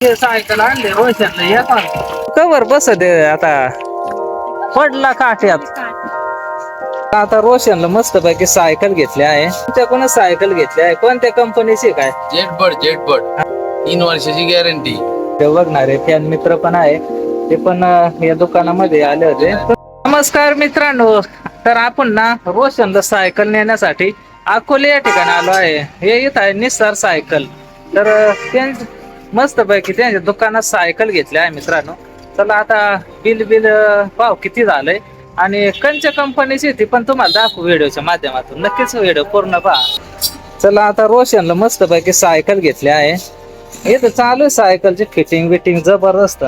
Cycle आणली रोशनला या पण कवर बसत आता पडला काट्यात. आता रोशनला मस्त पैकी सायकल घेतली आहे. तुमच्याकडून सायकल घेतली आहे कोणत्या कंपनीची काय? जेटबड 3 वर्षाची गॅरंटी. ते बघणारे फॅन मित्र पण आहे ते पण या दुकानामध्ये आले होते. नमस्कार मित्रांनो, तर आपण ना रोशनला सायकल नेण्यासाठी अकोले या ठिकाणी आलो आहे. हे इथं आहे निसार सायकल. तर मस्त पैकी त्यांच्या दुकानात सायकल घेतली आहे मित्रांनो. चला आता बिल पाव किती झालंय आणि कोणत्या कंपनीची ती पण तुम्हाला दाखवू व्हिडिओच्या माध्यमातून. नक्कीच व्हिडिओ पूर्ण पहा. चला आता रोशनला मस्त पैकी सायकल घेतली आहे. हे तर चालू आहे सायकलची फिटिंग बिटिंग जबरदस्त.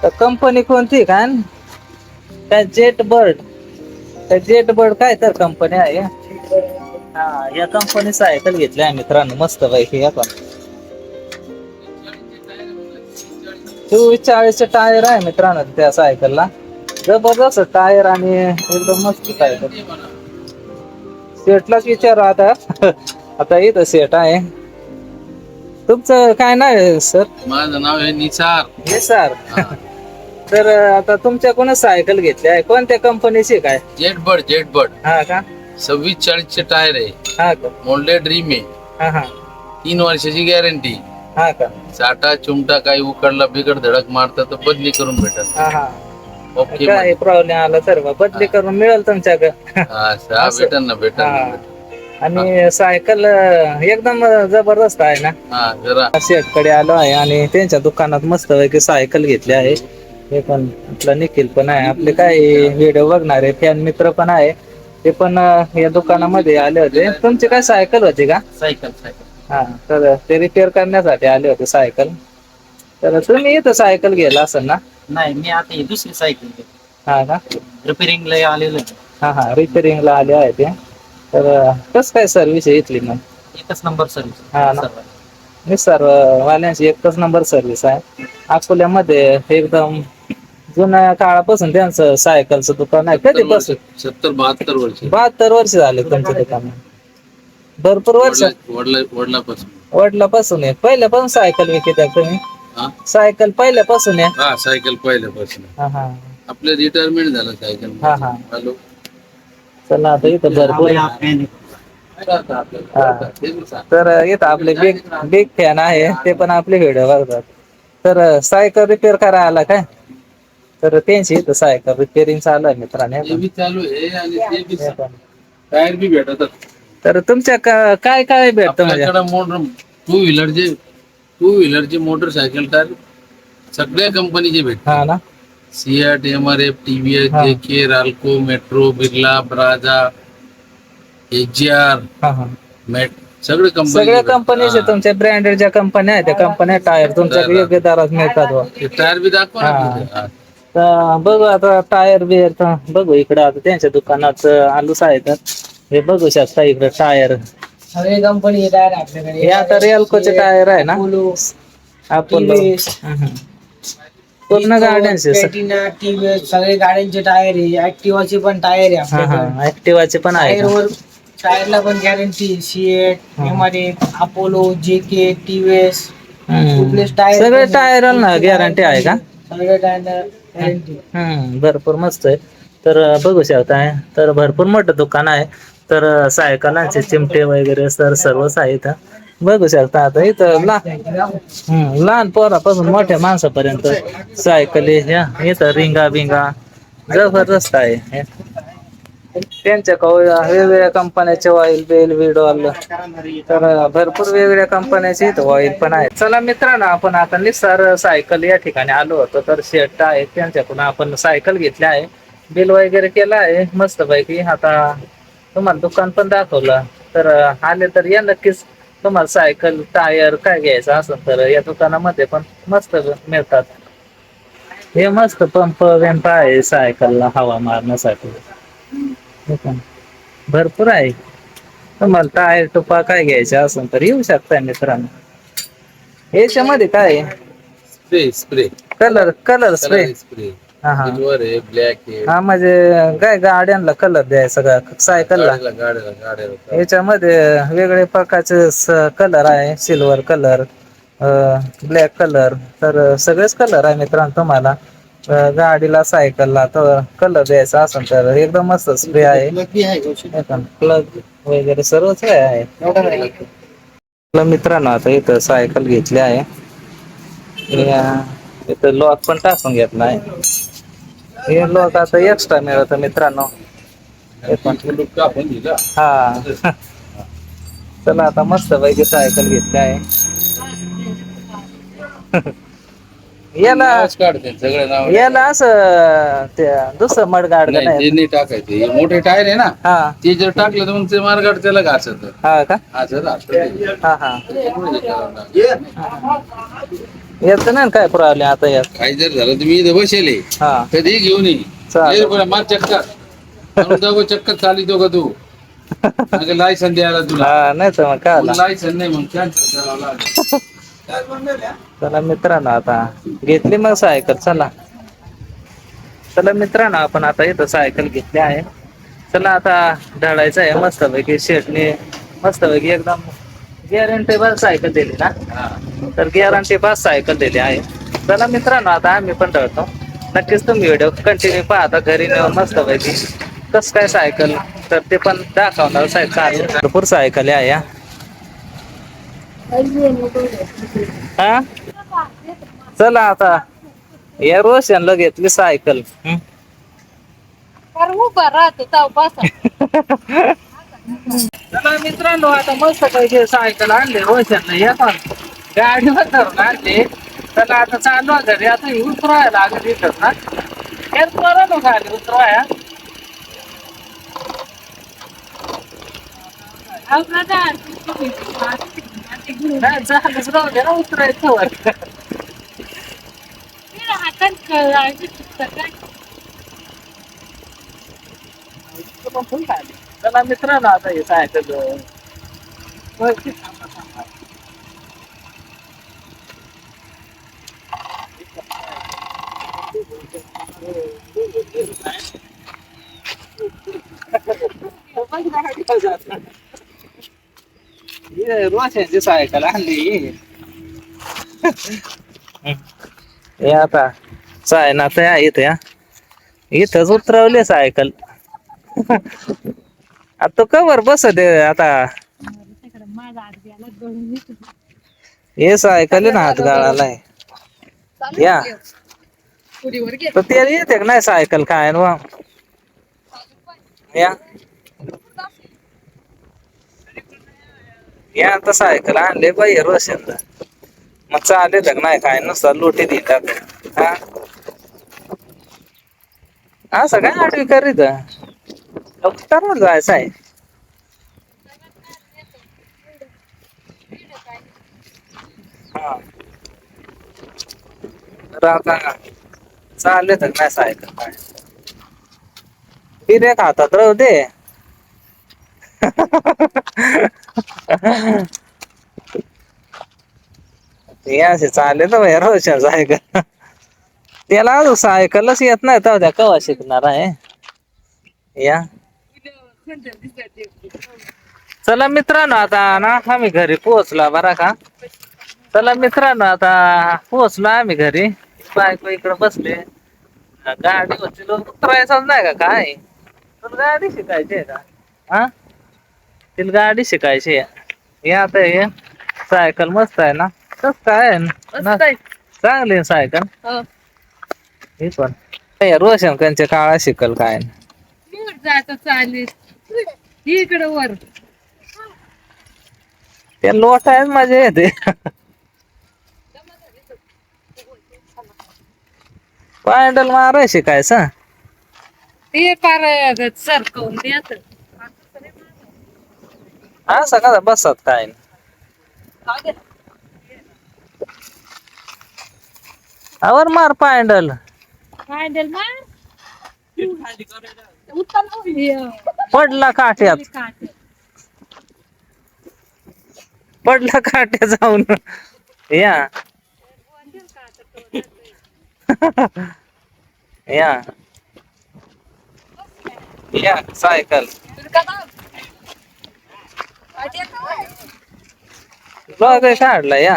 तर कंपनी कोणती काय? जेटबर्ड काय तर कंपनी आहे. हा, या कंपनी सायकल घेतली आहे मित्रांनो मस्त पैकी. या पण 40 टायर आहे मित्रांनो त्या सायकलला. जबरदस्त टायर आणि एकदम मस्त सायकल. सेटलाच विचारू आता. आता इथं सेट आहे. तुमचं काय नाव आहे सर? माझं नाव आहे निसार. तर आता तुमच्याकडून सायकल घेतली आहे कोणत्या कंपनीची काय? जेटबड. हा का? 26-40 टायर आहे. हा का? मोल्डे ड्रीम आहे. हा 3 वर्षाची गॅरंटी. हा का? चाटा चिमटा काही उकडला बिकड धडक मारता तर बदली करून भेटत. हा ओके. काय प्रॉब्लेम आला तर बदली करून मिळेल तुमच्याकडे. भेटन ना. आणि सायकल एकदम जबरदस्त आहे ना. जरा शेट कडे आलो आहे आणि त्यांच्या दुकानात मस्त पैकी सायकल घेतली आहे. हे पण आपला निखिल पण आहे. आपले काय व्हिडिओ बघणारे फॅन मित्र पण आहे ते पण या दुकानामध्ये आले होते. तुमची काय सायकल होती का? सायकल. हा, तर ते रिपेअर करण्यासाठी आले होते सायकल. तर तुम्ही इथं सायकल गेला असेल ना? नाही, मी आता ही दुसरी सायकल घेतली. हा का? रिपेअरिंगला आलेलं आहे. हा रिपेअरिंगला आले आहे ते. तर कस काय सर्व्हिस आहे इथली मग? एकच नंबर सर्व्हिस. हा ना. निसार वाल्यांची एकच नंबर सर्व्हिस आहे अकोल्यामध्ये. एकदम जुन्या काळापासून त्यांचं सायकलचं दुकान आहे. कधीपासून? 70-72 वर्ष. 72 वर्ष झाले तुमच्या दुकानात. भरपूर वर्ष. वडिलापासून आहे. पहिल्यापासून सायकल विकत तुम्ही? सायकल पहिल्यापासून आहे? हा, सायकल पहिल्यापासून. हा आपलं रिटायरमेंट झालं सायकल. हा हॅलो. चला आता इथं भरपूर. तर इथं आपले बिग फॅन आहे ते पण आपले व्हिडिओ बघतात. तर सायकल रिपेअर करायला आला काय? तर त्यांची इथं सायकल रिपेअरिंग चालू आहे मित्रांनो. चालू आहे आणि टायर बी भेटतात. तर तुमच्या काय काय भेटतं म्हणजे? मोटर टू व्हीलरचे मोटरसायकल टायर सगळ्या कंपनीचे भेटतात. हा ना. CEAT, MRF, TVS, JK, Ralco, Metro, Birla, ब्राझा, HGR, मेट सगळ्या कंपनीचे तुमच्या ब्रँडेड ज्या कंपन्या आहेत त्या कंपन्या टायर तुमच्या योग्य दरात मिळतात. टायर बी दाखवा. तर बघू आता टायर बियर तर बघू इकडे. आता त्यांच्या दुकानात आलूच आहे. तर हे बघू शकता इकडे टायर सगळे कंपनी टायर आपल्याकडे. हे आता रिअल्कोचे टायर आहे ना. अपोलो पूर्ण गाड्यांचे सगळे गाड्यांचे टायर आहे. ऍक्टिवाचे पण टायर आहे आपल्याकडे. ऍक्टिवाचे पण आहे. टायरला पण guarantee. CEAT, MRF, Apollo, JK, TVS सगळे टायरला गॅरंटी आहे का? सगळे टायर गॅरंटी. भरपूर मस्त आहे. तर बघू शकताय तर भरपूर मोठं दुकान आहे. तर सायकलांचे चिमटे वगैरे सर्वच आहेत. बघू शकता आता इथं लहान पोरापासून मोठ्या माणसापर्यंत सायकली इथं रिंगा बिंगा जबरदस्त आहे. त्यांच्या वेगवेगळ्या कंपन्याचे ऑइल बेल विडॉल. तर भरपूर वेगवेगळ्या कंपन्याचे इथं ऑइल पण आहे. चला मित्रांनो, आपण आता निसार सायकल या ठिकाणी आलो होतो. तर शेट आहे त्यांच्याकडून आपण सायकल घेतली आहे. बिल वगैरे केलं आहे मस्त पैकी. आता तुम्हाला दुकान पण दाखवलं. तर आले तर या नक्कीच. तुम्हाला सायकल टायर काय घ्यायचं असेल तर या दुकानामध्ये पण मस्त मिळतात. हे मस्त पंप वेंप आहे सायकलला हवा मारण्यासाठी. भरपूर आहे. तुम्हाला टायर टुपा काय घ्यायचं असेल तर येऊ शकता मित्रांनो. याच्यामध्ये काय स्प्रे कलर स्प्रे. ब्लॅक आहे. हा म्हणजे काय गाड्यांना कलर द्यायचा का सायकलला? गाड्याला याच्यामध्ये वेगवेगळे प्रकारचे कलर आहे. सिल्वर कलर, ब्लॅक कलर, तर सगळेच कलर आहे मित्रांनो. तुम्हाला गाडीला सायकलला तर कलर द्यायचा असेल तर एकदम मस्त स्प्रे आहे. प्लग वगैरे सर्वच आहे. आपल्या मित्रांनो आता इथं सायकल घेतली आहे. इथं लॉक पण टाकून घेतला आहे. हे लॉक आता एक्स्ट्रा मिळत मित्रांनो. हा चला आता मस्त पैकी सायकल घेतली आहे. याला नावच काढते सगळे नाव याला असं त्या दुसरं मडगाड नाही, नाही. ते नाही टाकायचे. हे मोठे टायर आहे ना, हा ते जर टाकलं तर मग ते मार्गात त्याला घासत हा का असं राहतं. हा हा येत नाही काय प्रॉब्लेम आता यात. काही जर झालं तुम्ही इथं बसेले हा कधी घेऊन ये. चालेल. ये बरं, मार चक्कर चक्कर चालितो का तू? लायसन द्यायला तुला हा नाही तर मग काय आला. लायसन नाही मग कॅन्सल करावं लागेल. चला मित्रांनो आता घेतली मग सायकल. चला मित्रांनो आपण आता इथं सायकल घेतली आहे. चला आता ढळायचं आहे मस्त पैकी. शेटने मस्त पैकी एकदम गॅरंटी बस सायकल दिली ना, तर गॅरंटी बस सायकल दिली आहे. चला मित्रांनो आता आम्ही पण ढळतो. नक्कीच तुम्ही व्हिडिओ कंटिन्यू पाहता. घरी नेऊन मस्त पैकी कस काय सायकल तर ते पण दाखवणार. सायकल भरपूर सायकल आहे. हा चला आता या रोशनला घेतली सायकल. चला मित्रांनो आता मस्त पैकी सायकल आणली रोशनला. येतात गाडीवर धरून आणली. चला आता चालू घरी. आता उतरायला लागत इथं ना. हेच बरं गाडी उतरवाया. नाही झालंच राहू दे ना उतरायचं वर. चला मित्रांनो आता हे सायकल रोशनची सायकल आणली. हे आता सायना तर इथे इथंच उतरवली सायकल. आता तो कवर बस दे आता. हे सायकल आहे ना हात गाळालाय या. तर ते येते का नाही सायकल काय या. या आता सायकल आणले पाहिजे रोशनला. मग चालेल का नाही काय नुसतं लोटी देतात. हा असं काय आठवी करीत तर जायचं आहे. हा तर आता चालले तर नाही सायकल काय फिरे हातात राहू दे. हे असे चालले तर भाई रोशन सायकल. त्याला अजून सायकलच येत नाही तर त्या कवा शिकणार आहे. या चला मित्रांनो आता ना आम्ही घरी पोहोचला बरा का. चला मित्रांनो आता पोहोचलो आम्ही घरी. बायको इकडे बसले. गाडी होती उतरायचाच नाही का काय. तुला गाडी शिकायची आहे का? हा तिला गाडी शिकायची आहे. हे आता हे सायकल मस्त आहे ना. कस काय चांगली सायकल. हे पण रोशन त्यांच्या काळा शिकल काय जायचं चालेल इकडे वर. ते लोटायच मजा येते. पॅन्डल माराय शिकायचं. ते पार सरकवून द्यायचं. असं का बसत काय आवर मार पॅन्डल. हँडल मार. पडला काट्यात. पडला काट्या जाऊन या. या या सायकल ब्लॉग काढला या.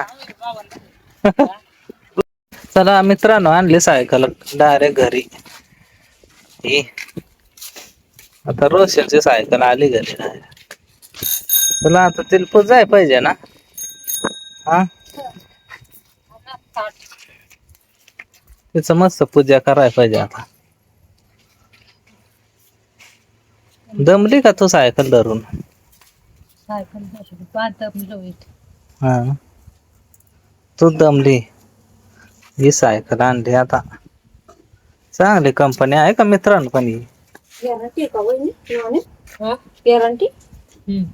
चला मित्रांनो, आणली सायकल डायरेक्ट घरी. ही आता रोशनची सायकल आली घरी डायरेक्ट. चला आता तिला जाय पाहिजे ना. हा, तिचं मस्त पूजा करायला पाहिजे आता. दमली का तू सायकल धरून? हा, तू दमली. ही सायकल आणली आता. चांगली कंपनी आहे का मित्रांनो? पण ही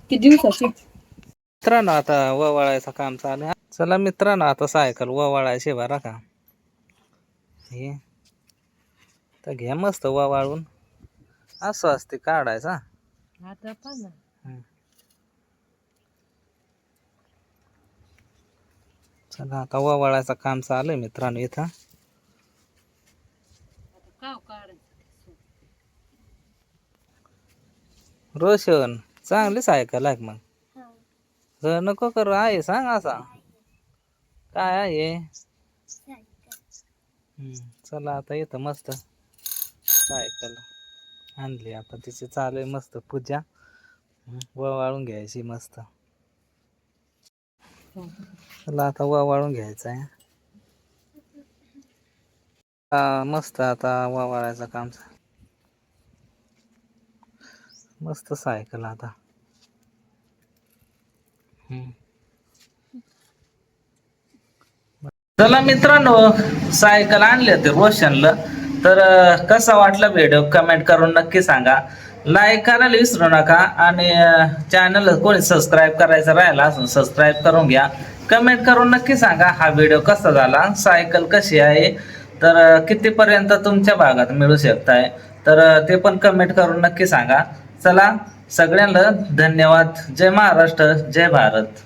किती दिवसाची? मित्रांनो आता ववाळायचं काम चालू आहे. चला मित्रांनो, आता सायकल ववाळायची बरं का. हे तर घ्या मस्त ववाळून. असं असते काढायचा. आता पण चला आता ववाळायचं काम चालू आहे मित्रांनो इथं. रोशन, चांगली सायकल आहे मग. जर नको करू आहे, सांग असा काय आहे. चला आता इथं मस्त सायकल आणली. आता तिची चालू आहे मस्त पूजा. ववाळून घ्यायची मस्त. चला आता ववाळून घ्यायचं आहे. मस्त आता ववाळायचं काम. मस्त सायकल आता. चला मित्रांनो, सायकल आणली होती रोशनला. तर कसा वाटला व्हिडिओ कमेंट करून नक्की सांगा. लाईक करायला विसरू नका. आणि चॅनल कोणी सबस्क्राईब करायचं राहिला असून सबस्क्राईब करून घ्या. कमेंट करून नक्की सांगा हा व्हिडिओ कसा झाला, सायकल कशी आहे, तर कितीपर्यंत तुमच्या भागात मिळू शकताय, तर ते पण कमेंट करून नक्की सांगा. चला सगळ्यांना धन्यवाद. जय महाराष्ट्र, जय भारत.